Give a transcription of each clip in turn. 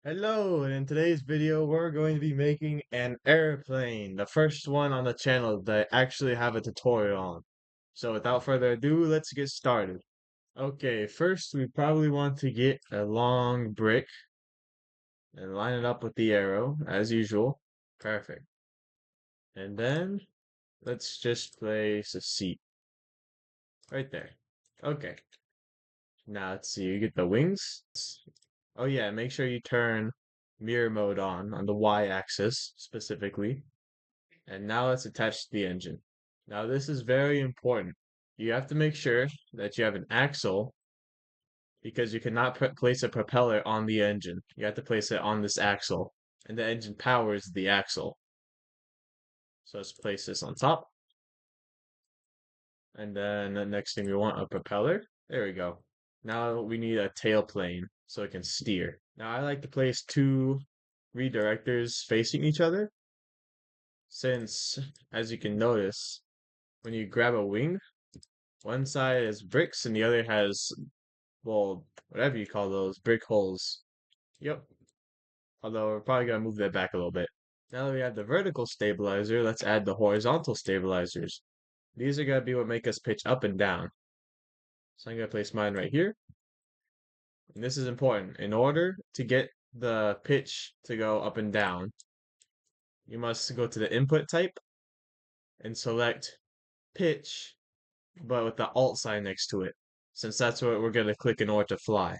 Hello, and in today's video, we're going to be making an airplane, the first one on the channel that I actually have a tutorial on. So without further ado, let's get started. Okay, first we probably want to get a long brick and line it up with the arrow, as usual. Perfect. And then let's just place a seat right there. Okay, now let's see, you get the wings. Oh yeah, make sure you turn mirror mode on the Y-axis specifically. And now let's attach the engine. Now this is very important. You have to make sure that you have an axle because you cannot place a propeller on the engine. You have to place it on this axle, and the engine powers the axle. So let's place this on top. And then the next thing we want a propeller. There we go. Now we need a tailplane so it can steer. Now I like to place two redirectors facing each other since, as you can notice, when you grab a wing, one side has bricks and the other has, well, whatever you call those, brick holes. Yep. Although we're probably gonna move that back a little bit. Now that we have the vertical stabilizer, let's add the horizontal stabilizers. These are gonna be what make us pitch up and down. So I'm gonna place mine right here. And this is important. In order to get the pitch to go up and down, you must go to the input type and select pitch, but with the alt sign next to it, since that's what we're gonna click in order to fly.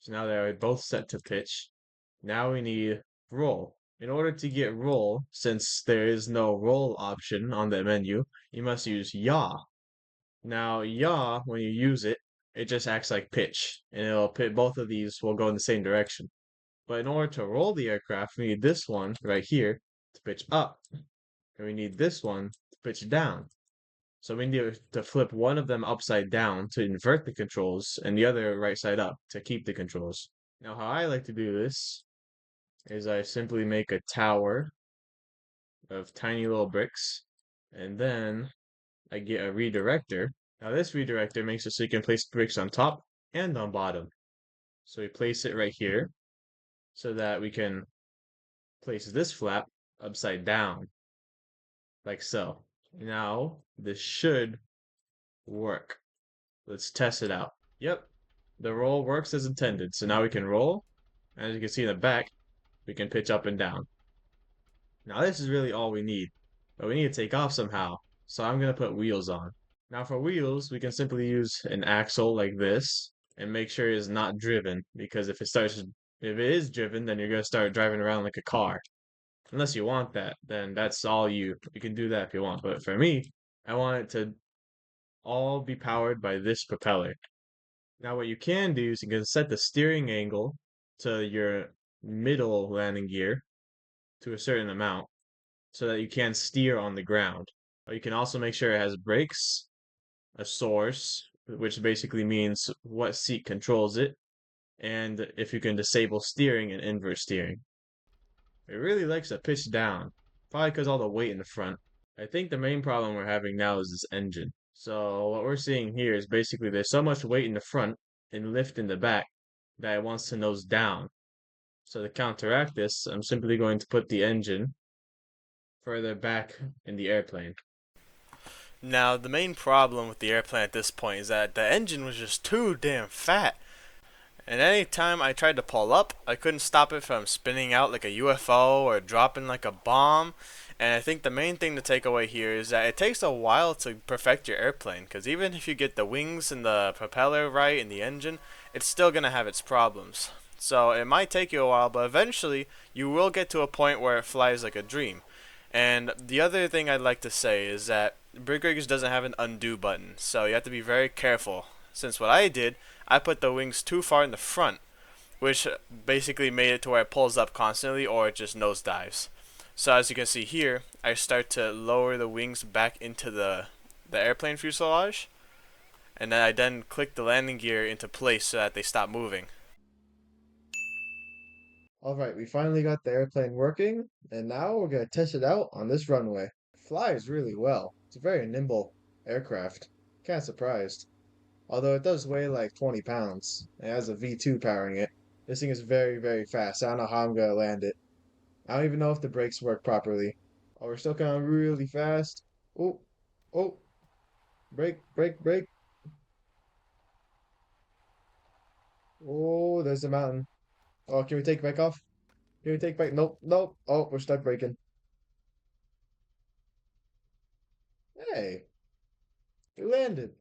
So now they're both set to pitch. Now we need roll. In order to get roll, since there is no roll option on the menu, you must use yaw. Now yaw, when you use it, it just acts like pitch, and it'll pit both of these will go in the same direction. But in order to roll the aircraft, we need this one right here to pitch up, and we need this one to pitch down. So we need to flip one of them upside down to invert the controls and the other right side up to keep the controls. Now, how I like to do this is I simply make a tower of tiny little bricks, and then I get a redirector. Now, this redirector makes it so you can place bricks on top and on bottom. So we place it right here so that we can place this flap upside down, like so. Now, this should work. Let's test it out. Yep, the roll works as intended. So now we can roll. As you can see in the back, we can pitch up and down. Now this is really all we need, but we need to take off somehow. So I'm going to put wheels on. Now for wheels, we can simply use an axle like this and make sure it's not driven because if it is driven, then you're going to start driving around like a car. Unless you want that, then that's all you can do that if you want. But for me, I want it to all be powered by this propeller. Now what you can do is you can set the steering angle to your middle landing gear to a certain amount so that you can steer on the ground. Or you can also make sure it has brakes, a source, which basically means what seat controls it, and if you can disable steering and invert steering. It really likes to pitch down, probably because all the weight in the front. I think the main problem we're having now is this engine. So what we're seeing here is basically there's so much weight in the front and lift in the back that it wants to nose down. So to counteract this, I'm simply going to put the engine further back in the airplane. Now, the main problem with the airplane at this point is that the engine was just too damn fat. And any time I tried to pull up, I couldn't stop it from spinning out like a UFO or dropping like a bomb. And I think the main thing to take away here is that it takes a while to perfect your airplane, because even if you get the wings and the propeller right and the engine, it's still going to have its problems. So it might take you a while, but eventually you will get to a point where it flies like a dream. And the other thing I'd like to say is that Brick Riggers doesn't have an undo button, so you have to be very careful. Since what I did, I put the wings too far in the front, which basically made it to where it pulls up constantly or it just nosedives. So as you can see here, I start to lower the wings back into the airplane fuselage, and then I click the landing gear into place so that they stop moving. Alright, we finally got the airplane working, and now we're going to test it out on this runway. It flies really well. It's a very nimble aircraft. Kinda surprised. Although it does weigh like 20 pounds. It has a V2 powering it. This thing is very, very fast. I don't know how I'm gonna land it. I don't even know if the brakes work properly. Oh, we're still coming really fast. Oh, oh, brake, brake, brake. Oh, there's the mountain. Oh, can we take back off? Can we take back? Nope, nope. Oh, we're stuck braking. Hey, we landed.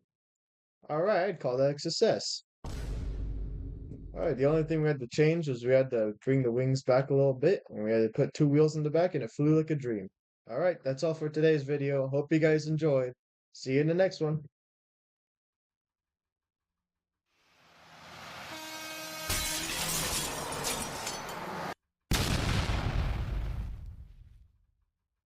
All right, I'd call that a success. All right, the only thing we had to change was we had to bring the wings back a little bit, and we had to put two wheels in the back, and it flew like a dream. All right, that's all for today's video. Hope you guys enjoyed. See you in the next one.